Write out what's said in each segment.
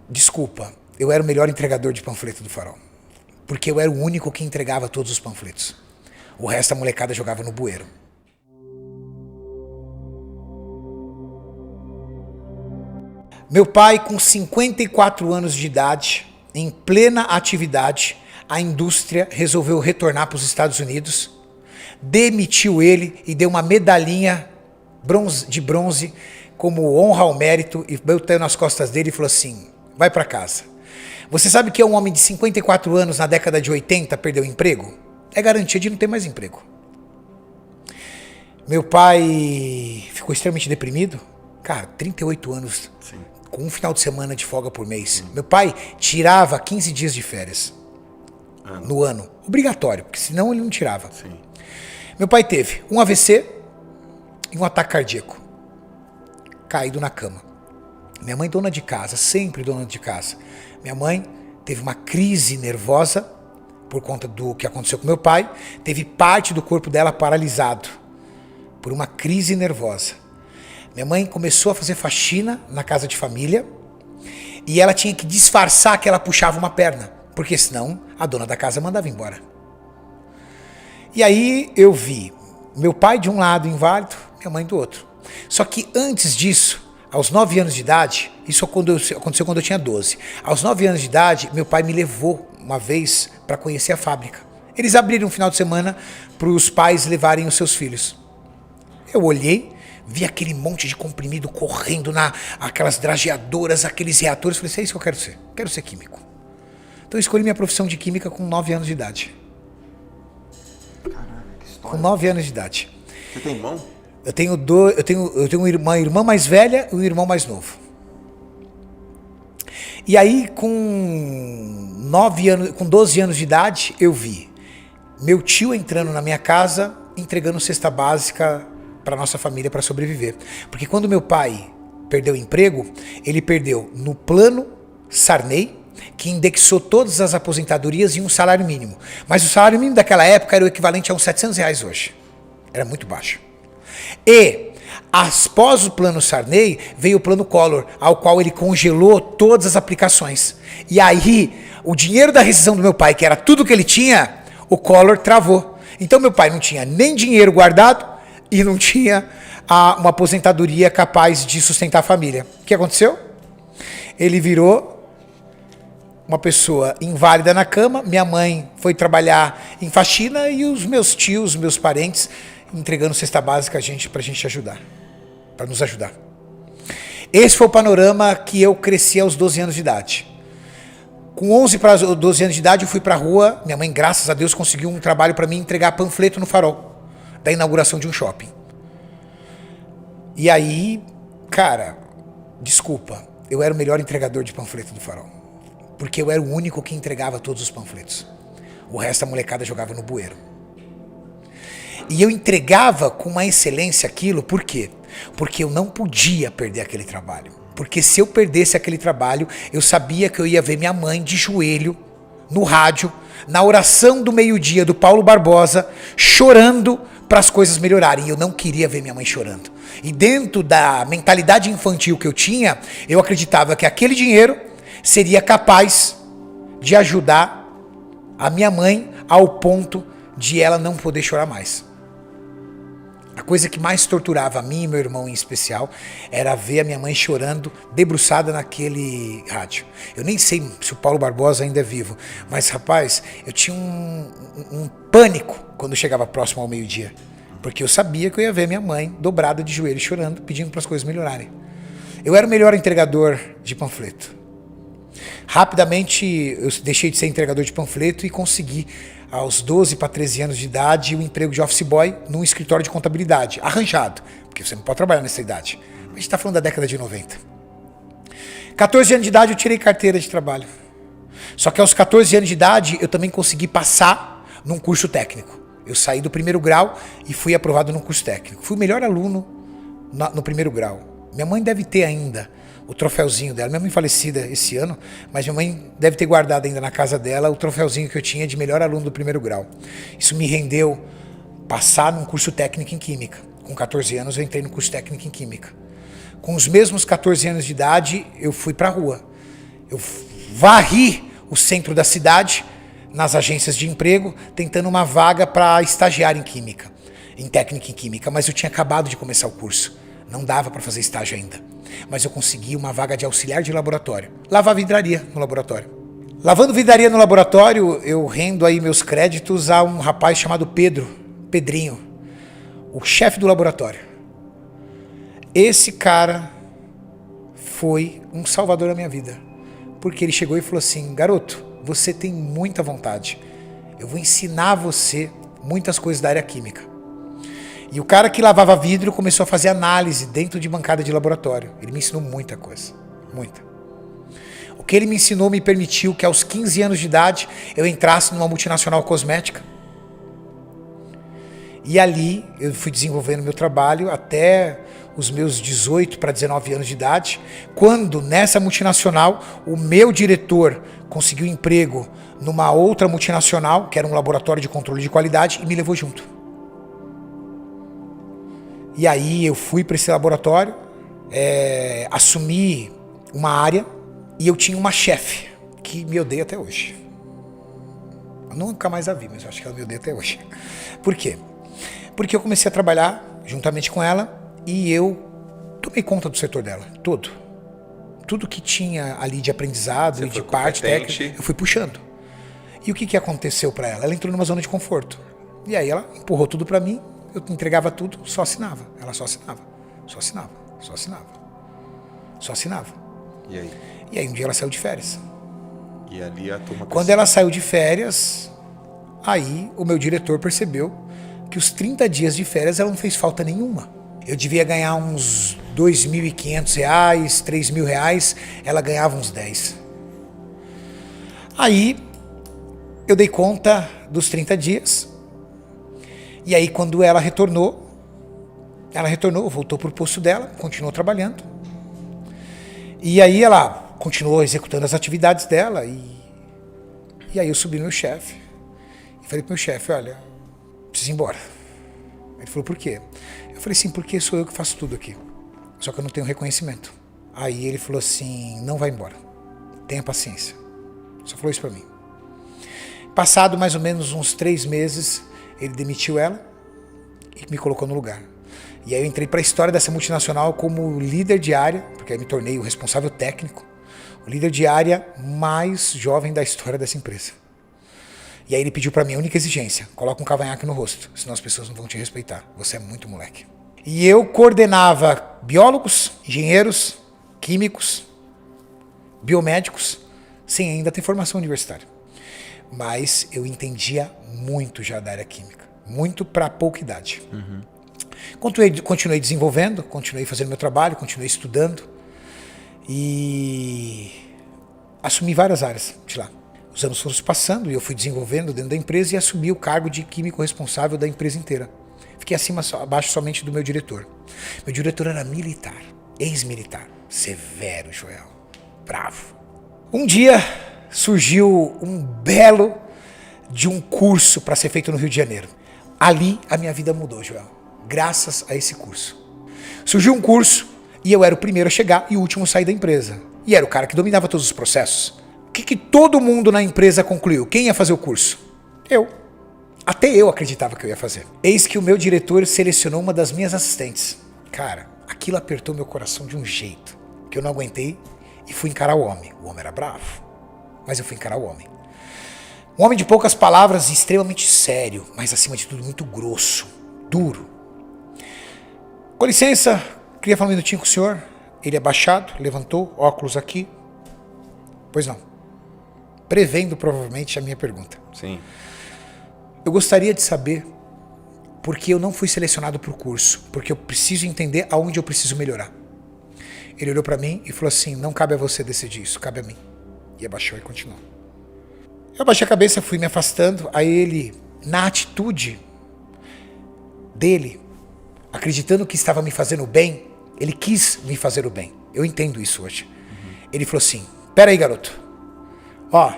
Desculpa, eu era o melhor entregador de panfleto do Farol. Porque eu era o único que entregava todos os panfletos. O resto a molecada jogava no bueiro. Meu pai, com 54 anos de idade, em plena atividade, a indústria resolveu retornar para os Estados Unidos, demitiu ele e deu uma medalhinha de bronze como honra ao mérito e botou nas costas dele e falou assim, vai para casa. Você sabe que um homem de 54 anos na década de 80 perdeu o emprego? É garantia de não ter mais emprego. Meu pai ficou extremamente deprimido. Cara, 38 anos, sim, com um final de semana de folga por mês. Meu pai tirava 15 dias de férias no ano. Obrigatório, porque senão ele não tirava. Sim. Meu pai teve um AVC e um ataque cardíaco. Caído na cama. Minha mãe, dona de casa, sempre dona de casa. Minha mãe teve uma crise nervosa por conta do que aconteceu com meu pai. Teve parte do corpo dela paralisado por uma crise nervosa. Minha mãe começou a fazer faxina na casa de família e ela tinha que disfarçar que ela puxava uma perna, porque senão a dona da casa mandava embora. E aí eu vi meu pai de um lado inválido, minha mãe do outro. Só que antes disso, aos 9 anos de idade, isso aconteceu quando eu tinha 12. Aos 9 anos de idade, meu pai me levou uma vez para conhecer a fábrica. Eles abriram um final de semana para os pais levarem os seus filhos. Eu olhei, vi aquele monte de comprimido correndo aquelas drageadoras, aqueles reatores. Falei, é isso que eu quero ser. Quero ser químico. Então eu escolhi minha profissão de química com 9 anos de idade. Caraca, que história. Com 9 anos de idade. Você tem irmão? Eu tenho uma irmã mais velha e um irmão mais novo. E aí, com 12 anos de idade, eu vi meu tio entrando na minha casa, entregando cesta básica para nossa família para sobreviver. Porque quando meu pai perdeu o emprego, ele perdeu no plano Sarney, que indexou todas as aposentadorias em um salário mínimo. Mas o salário mínimo daquela época era o equivalente a uns R$700 hoje. Era muito baixo. E, após o plano Sarney, veio o plano Collor, ao qual ele congelou todas as aplicações. E aí, o dinheiro da rescisão do meu pai, que era tudo que ele tinha, o Collor travou. Então meu pai não tinha nem dinheiro guardado e não tinha uma aposentadoria capaz de sustentar a família. O que aconteceu? Ele virou uma pessoa inválida na cama, minha mãe foi trabalhar em faxina e os meus tios, meus parentes, entregando cesta básica pra gente ajudar, para nos ajudar. Esse foi o panorama que eu cresci aos 12 anos de idade. Com 11 para 12 anos de idade eu fui pra rua, minha mãe, graças a Deus, conseguiu um trabalho para mim entregar panfleto no Farol, da inauguração de um shopping. E aí, cara, desculpa, eu era o melhor entregador de panfleto do Farol, porque eu era o único que entregava todos os panfletos. O resto a molecada jogava no bueiro. E eu entregava com uma excelência aquilo, por quê? Porque eu não podia perder aquele trabalho. Porque se eu perdesse aquele trabalho, eu sabia que eu ia ver minha mãe de joelho, no rádio, na oração do meio-dia do Paulo Barbosa, chorando para as coisas melhorarem. E eu não queria ver minha mãe chorando. E dentro da mentalidade infantil que eu tinha, eu acreditava que aquele dinheiro seria capaz de ajudar a minha mãe ao ponto de ela não poder chorar mais. A coisa que mais torturava a mim e meu irmão em especial era ver a minha mãe chorando, debruçada naquele rádio. Eu nem sei se o Paulo Barbosa ainda é vivo, mas rapaz, eu tinha um pânico quando chegava próximo ao meio-dia. Porque eu sabia que eu ia ver minha mãe dobrada de joelho chorando, pedindo para as coisas melhorarem. Eu era o melhor entregador de panfleto. Rapidamente eu deixei de ser entregador de panfleto e consegui, aos 12 para 13 anos de idade, um emprego de office boy num escritório de contabilidade, arranjado, porque você não pode trabalhar nessa idade. A gente está falando da década de 90. 14 anos de idade eu tirei carteira de trabalho. Só que aos 14 anos de idade eu também consegui passar num curso técnico. Eu saí do primeiro grau e fui aprovado num curso técnico. Fui o melhor aluno no primeiro grau. Minha mãe deve ter ainda o troféuzinho dela. Minha mãe falecida esse ano, mas minha mãe deve ter guardado ainda na casa dela o troféuzinho que eu tinha de melhor aluno do primeiro grau. Isso me rendeu passar num curso técnico em Química. Com 14 anos eu entrei no curso técnico em Química. Com os mesmos 14 anos de idade, eu fui pra rua. Eu varri o centro da cidade, nas agências de emprego, tentando uma vaga para estagiar em química, em técnica em química, mas eu tinha acabado de começar o curso. Não dava para fazer estágio ainda. Mas eu consegui uma vaga de auxiliar de laboratório. Lavar vidraria no laboratório. Lavando vidraria no laboratório, eu rendo aí meus créditos a um rapaz chamado Pedrinho, o chefe do laboratório. Esse cara foi um salvador da minha vida. Porque ele chegou e falou assim: garoto, você tem muita vontade. Eu vou ensinar você muitas coisas da área química. E o cara que lavava vidro começou a fazer análise dentro de bancada de laboratório. Ele me ensinou muita coisa. Muita. O que ele me ensinou me permitiu que aos 15 anos de idade eu entrasse numa multinacional cosmética. E ali eu fui desenvolvendo meu trabalho até os meus 18 para 19 anos de idade, quando nessa multinacional o meu diretor conseguiu emprego numa outra multinacional, que era um laboratório de controle de qualidade, e me levou junto. E aí eu fui para esse laboratório, assumi uma área e eu tinha uma chefe que me odeia até hoje. Eu nunca mais a vi, mas eu acho que ela me odeia até hoje. Por quê? Porque eu comecei a trabalhar juntamente com ela e eu tomei conta do setor dela, todo. Tudo que tinha ali de aprendizado e de parte técnica, eu fui puxando. E o que aconteceu para ela? Ela entrou numa zona de conforto. E aí ela empurrou tudo para mim, eu entregava tudo, só assinava. Ela só assinava, só assinava, só assinava, só assinava. E aí? E aí um dia ela saiu de férias. E ali a turma... Quando ela saiu de férias, aí o meu diretor percebeu que os 30 dias de férias ela não fez falta nenhuma. Eu devia ganhar uns R$2.500, R$3.000, ela ganhava uns 10. Aí eu dei conta dos 30 dias. E aí quando ela retornou, voltou pro posto dela, continuou trabalhando. E aí ela continuou executando as atividades dela e aí eu subi no meu chefe e falei pro meu chefe: olha, preciso ir embora. Ele falou: por quê? Eu falei assim: porque sou eu que faço tudo aqui, só que eu não tenho reconhecimento. Aí ele falou assim: não vai embora, tenha paciência. Só falou isso pra mim. Passado mais ou menos uns 3 meses, ele demitiu ela e me colocou no lugar. E aí eu entrei para a história dessa multinacional como líder de área, porque aí me tornei o responsável técnico, o líder de área mais jovem da história dessa empresa. E aí ele pediu para mim a única exigência: coloca um cavanhaque no rosto, senão as pessoas não vão te respeitar, você é muito moleque. E eu coordenava biólogos, engenheiros, químicos, biomédicos, sem ainda ter formação universitária. Mas eu entendia muito já da área química, muito para pouca idade. Uhum. Continuei desenvolvendo, continuei fazendo meu trabalho, continuei estudando e assumi várias áreas de lá. Os anos foram se passando e eu fui desenvolvendo dentro da empresa e assumi o cargo de químico responsável da empresa inteira. Fiquei abaixo somente do meu diretor. Meu diretor era militar, ex-militar, severo, Joel, bravo. Um dia surgiu um belo de um curso para ser feito no Rio de Janeiro. Ali a minha vida mudou, Joel, graças a esse curso. Surgiu um curso e eu era o primeiro a chegar e o último a sair da empresa. E era o cara que dominava todos os processos. O que todo mundo na empresa concluiu? Quem ia fazer o curso? Eu. Até eu acreditava que eu ia fazer. Eis que o meu diretor selecionou uma das minhas assistentes. Cara, aquilo apertou meu coração de um jeito que eu não aguentei e fui encarar o homem. O homem era bravo, mas eu fui encarar o homem. Um homem de poucas palavras, extremamente sério, mas acima de tudo muito grosso, duro. Com licença, queria falar um minutinho com o senhor. Ele abaixado, levantou, óculos aqui. Pois não. Prevendo provavelmente a minha pergunta. Sim. Eu gostaria de saber por que eu não fui selecionado para o curso, porque eu preciso entender aonde eu preciso melhorar. Ele olhou para mim e falou assim: não cabe a você decidir isso, cabe a mim. E abaixou e continuou. Eu abaixei a cabeça, fui me afastando. Aí ele, na atitude dele, acreditando que estava me fazendo bem, ele quis me fazer o bem. Eu entendo isso hoje. Ele falou assim: pera aí, garoto. Ó,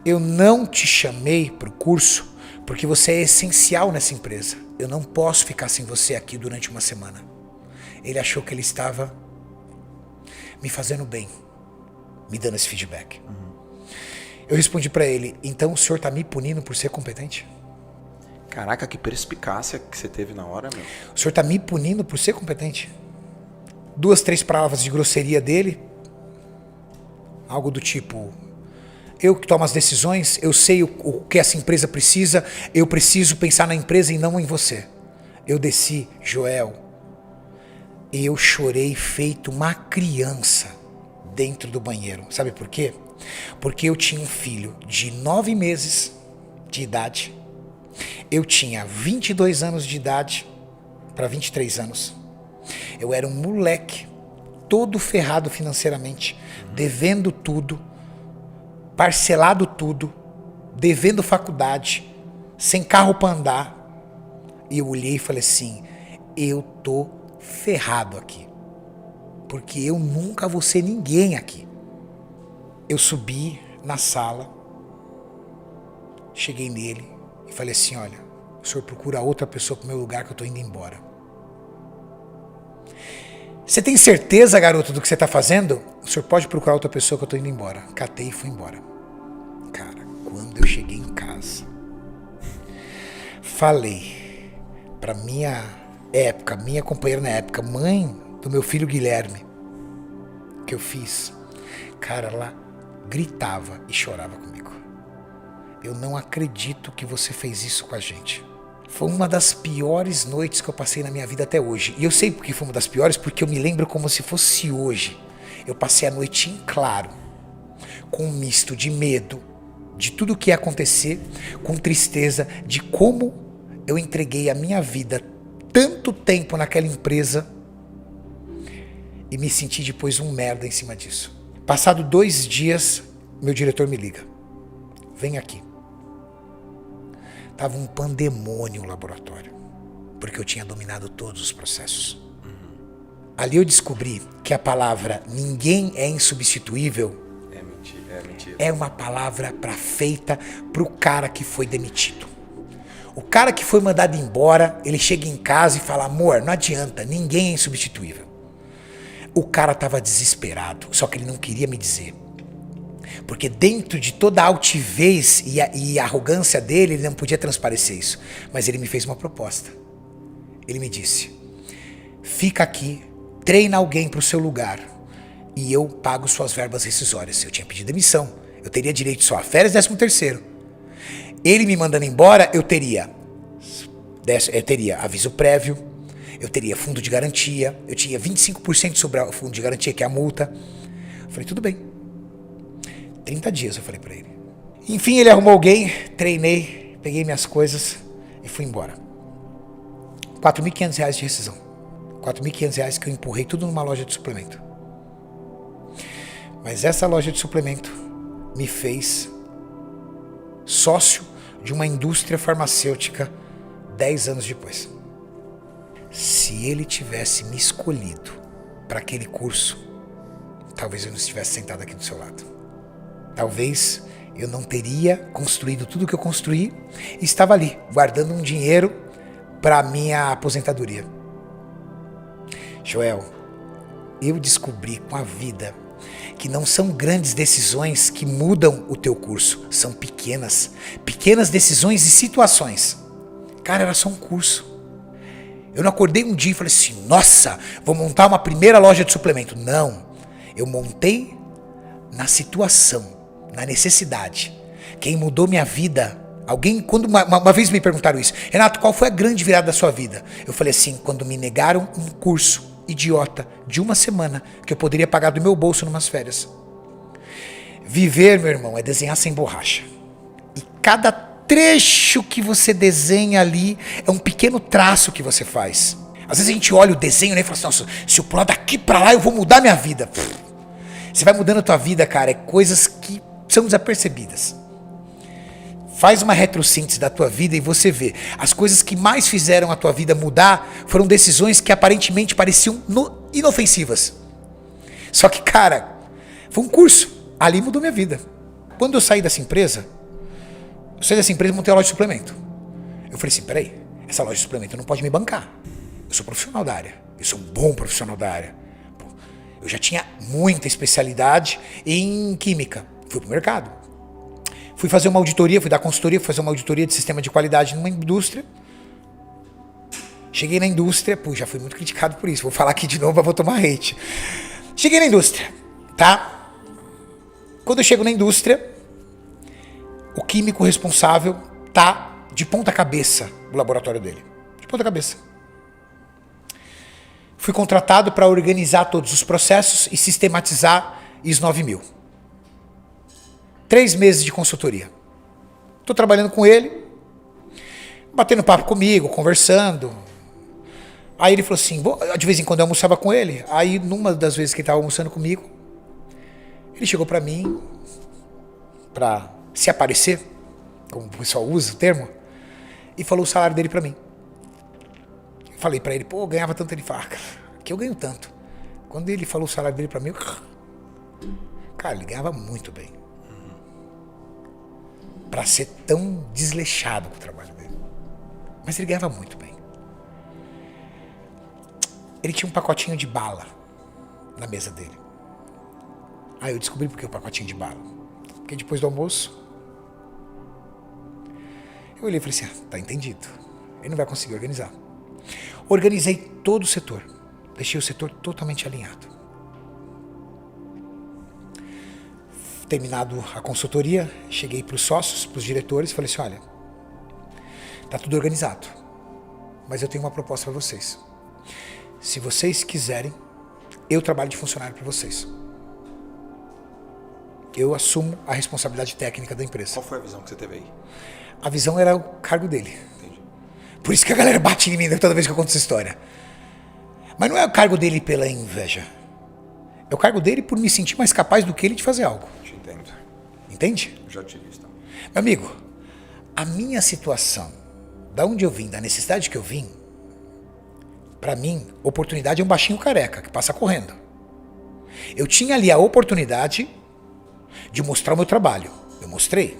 eu não te chamei para o curso porque você é essencial nessa empresa. Eu não posso ficar sem você aqui durante uma semana. Ele achou que ele estava me fazendo bem. me dando esse feedback. Eu respondi pra ele, então o senhor tá me punindo por ser competente? Caraca, que perspicácia que você teve na hora, meu. O senhor tá me punindo por ser competente? 2, 3 palavras de grosseria dele. Algo do tipo, eu que tomo as decisões, eu sei o que essa empresa precisa, eu preciso pensar na empresa e não em você. Eu desci, Joel, e eu chorei feito uma criança dentro do banheiro. Sabe por quê? Porque eu tinha um filho de 9 meses de idade. Eu tinha 22 anos de idade para 23 anos. Eu era um moleque, todo ferrado financeiramente, devendo tudo, parcelado tudo, devendo faculdade, sem carro para andar. E eu olhei e falei assim, eu tô ferrado aqui. Porque eu nunca vou ser ninguém aqui. Eu subi na sala, cheguei nele e falei assim, olha, o senhor procura outra pessoa pro meu lugar que eu tô indo embora. Você tem certeza, garoto, do que você tá fazendo? O senhor pode procurar outra pessoa que eu tô indo embora. Catei e fui embora. Cara, quando eu cheguei em casa, falei pra minha companheira na época, mãe do meu filho Guilherme, que eu fiz. Cara, ela gritava e chorava comigo. Eu não acredito que você fez isso com a gente. Foi uma das piores noites que eu passei na minha vida até hoje. E eu sei porque foi uma das piores, porque eu me lembro como se fosse hoje. Eu passei a noite em claro, com um misto de medo, de tudo o que ia acontecer, com tristeza, de como eu entreguei a minha vida tanto tempo naquela empresa e me senti depois um merda em cima disso. Passado 2 dias, meu diretor me liga. Vem aqui. Tava um pandemônio no laboratório, porque eu tinha dominado todos os processos. Ali eu descobri que a palavra ninguém é insubstituível é uma palavra feita pro cara que foi demitido. O cara que foi mandado embora, ele chega em casa e fala, amor, não adianta, ninguém é insubstituível. O cara tava desesperado, só que ele não queria me dizer. Porque dentro de toda a altivez e a arrogância dele, ele não podia transparecer isso. Mas ele me fez uma proposta. Ele me disse, fica aqui, treina alguém pro seu lugar e eu pago suas verbas rescisórias. Eu tinha pedido demissão, eu teria direito só a férias 13º. Ele me mandando embora, eu teria aviso prévio, eu teria fundo de garantia, eu tinha 25% sobre o fundo de garantia, que é a multa. Eu falei, tudo bem. 30 dias, eu falei pra ele. Enfim, ele arrumou alguém, treinei, peguei minhas coisas e fui embora. R$4.500 de rescisão. R$4.500 que eu empurrei tudo numa loja de suplemento. Mas essa loja de suplemento me fez sócio de uma indústria farmacêutica 10 anos depois. Se ele tivesse me escolhido para aquele curso, talvez eu não estivesse sentado aqui do seu lado. Talvez eu não teria construído tudo que eu construí e estava ali, guardando um dinheiro para minha aposentadoria. Joel, eu descobri com a vida que não são grandes decisões que mudam o teu curso, são pequenas decisões e situações. Cara, era só um curso. Eu não acordei um dia e falei assim, nossa, vou montar uma primeira loja de suplemento. Não, eu montei na situação, na necessidade. Quem mudou minha vida, alguém, quando uma vez me perguntaram isso, Renato, qual foi a grande virada da sua vida? Eu falei assim, quando me negaram um curso idiota de 1 semana que eu poderia pagar do meu bolso numas férias. Viver, meu irmão, é desenhar sem borracha. E cada trecho que você desenha ali é um pequeno traço que você faz. Às vezes a gente olha o desenho, né, e fala assim, nossa, se eu pular daqui pra lá eu vou mudar minha vida. Você vai mudando a tua vida, cara, é coisas que são desapercebidas. Faz uma retrossíntese da tua vida e você vê. As coisas que mais fizeram a tua vida mudar foram decisões que aparentemente pareciam inofensivas. Só que, cara, foi um curso. Ali mudou minha vida. Quando eu saí dessa empresa, e montei uma loja de suplemento. Eu falei assim, peraí, essa loja de suplemento não pode me bancar. Eu sou profissional da área. Eu sou um bom profissional da área. Pô, Eu já tinha muita especialidade em química. Fui pro mercado. Fui fazer uma auditoria, fui dar consultoria, fui fazer uma auditoria de sistema de qualidade numa indústria. Cheguei na indústria, já fui muito criticado por isso. Vou falar aqui de novo, vou tomar hate. Cheguei na indústria, tá? Quando eu chego na indústria, o químico responsável tá de ponta cabeça no laboratório dele. De ponta cabeça. Fui contratado para organizar todos os processos e sistematizar ISO 9000. 3 meses de consultoria. Estou trabalhando com ele, batendo papo comigo, conversando. Aí ele falou assim, de vez em quando eu almoçava com ele. Aí numa das vezes que ele estava almoçando comigo, ele chegou para mim, para se aparecer, como o pessoal usa o termo, e falou o salário dele para mim. Eu falei para ele, eu ganhava tanto. Ele fala, que eu ganho tanto. Quando ele falou o salário dele para mim, cara, ele ganhava muito bem. Para ser tão desleixado com o trabalho dele. Mas ele ganhava muito bem. Ele tinha um pacotinho de bala na mesa dele. Aí eu descobri por que o pacotinho de bala. Porque depois do almoço, eu olhei e falei assim, tá entendido. Ele não vai conseguir organizar. Organizei todo o setor. Deixei o setor totalmente alinhado. Terminado a consultoria, cheguei para os sócios, para os diretores, e falei assim, olha, tá tudo organizado, mas eu tenho uma proposta para vocês. Se vocês quiserem, eu trabalho de funcionário para vocês. Eu assumo a responsabilidade técnica da empresa. Qual foi a visão que você teve aí? A visão era o cargo dele. Entendi. Por isso que a galera bate em mim toda vez que eu conto essa história. Mas não é o cargo dele pela inveja. É o cargo dele por me sentir mais capaz do que ele de fazer algo. Te entendo. Entende? Já tive isso também. Meu amigo, a minha situação, da onde eu vim, da necessidade que eu vim, pra mim, oportunidade é um baixinho careca que passa correndo. Eu tinha ali a oportunidade de mostrar o meu trabalho. Eu mostrei.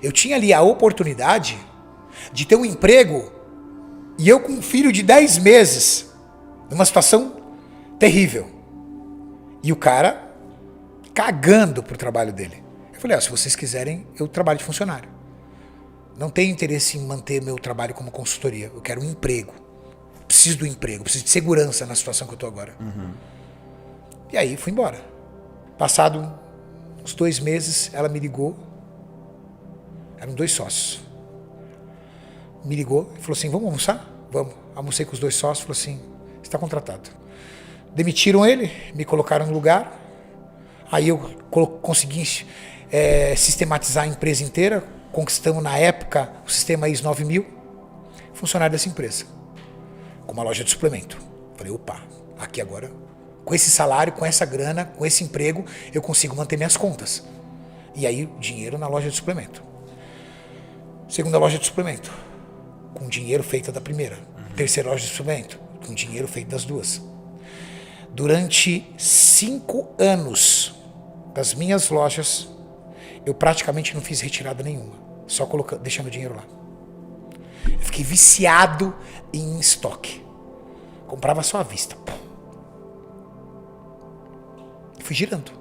Eu tinha ali a oportunidade de ter um emprego e eu com um filho de 10 meses, numa situação terrível. E o cara cagando pro trabalho dele. Eu falei, se vocês quiserem, eu trabalho de funcionário. Não tenho interesse em manter meu trabalho como consultoria. Eu quero um emprego. Preciso do emprego, preciso de segurança na situação que eu tô agora. Uhum. E aí fui embora. Passado uns 2 meses, ela me ligou. Eram 2 sócios. Me ligou e falou assim, vamos almoçar? Vamos. Almocei com os 2 sócios, falou assim, você está contratado. Demitiram ele, me colocaram no lugar. Aí eu consegui sistematizar a empresa inteira. Conquistamos na época o sistema ISO 9000. Funcionário dessa empresa. Com uma loja de suplemento. Falei, opa, aqui agora, com esse salário, com essa grana, com esse emprego, eu consigo manter minhas contas. E aí, dinheiro na loja de suplemento. Segunda loja de suplemento, com dinheiro feito da primeira. Terceira loja de suplemento, com dinheiro feito das 2. Durante 5 anos das minhas lojas, eu praticamente não fiz retirada nenhuma. Só deixando dinheiro lá. Eu fiquei viciado em estoque. Comprava só à vista. Fui girando.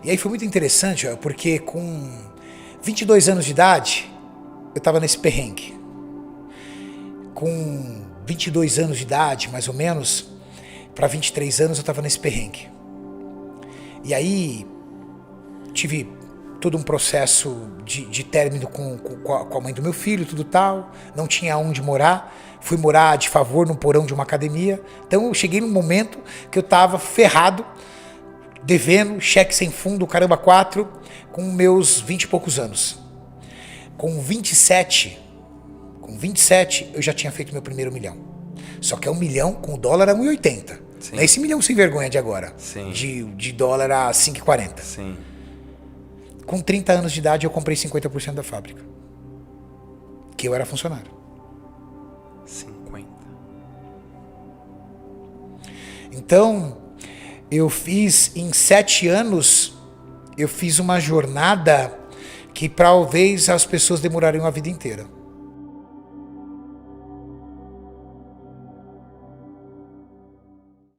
E aí foi muito interessante, porque com 22 anos de idade, eu estava nesse perrengue. Com 22 anos de idade, mais ou menos, para 23 anos eu estava nesse perrengue. E aí tive todo um processo de término com a mãe do meu filho, tudo tal. Não tinha onde morar. Fui morar de favor num porão de uma academia. Então eu cheguei num momento que eu estava ferrado, devendo, cheque sem fundo, caramba 4, com meus 20 e poucos anos. Com 27 eu já tinha feito meu primeiro $1 milhão. Só que é $1 milhão com o dólar a 1,80. Não é esse milhão sem vergonha de agora. Sim. De dólar a 5,40. Sim. Com 30 anos de idade eu comprei 50% da fábrica. Que eu era funcionário. 50. Então, eu fiz em 7 anos, eu fiz uma jornada que talvez as pessoas demorariam a vida inteira.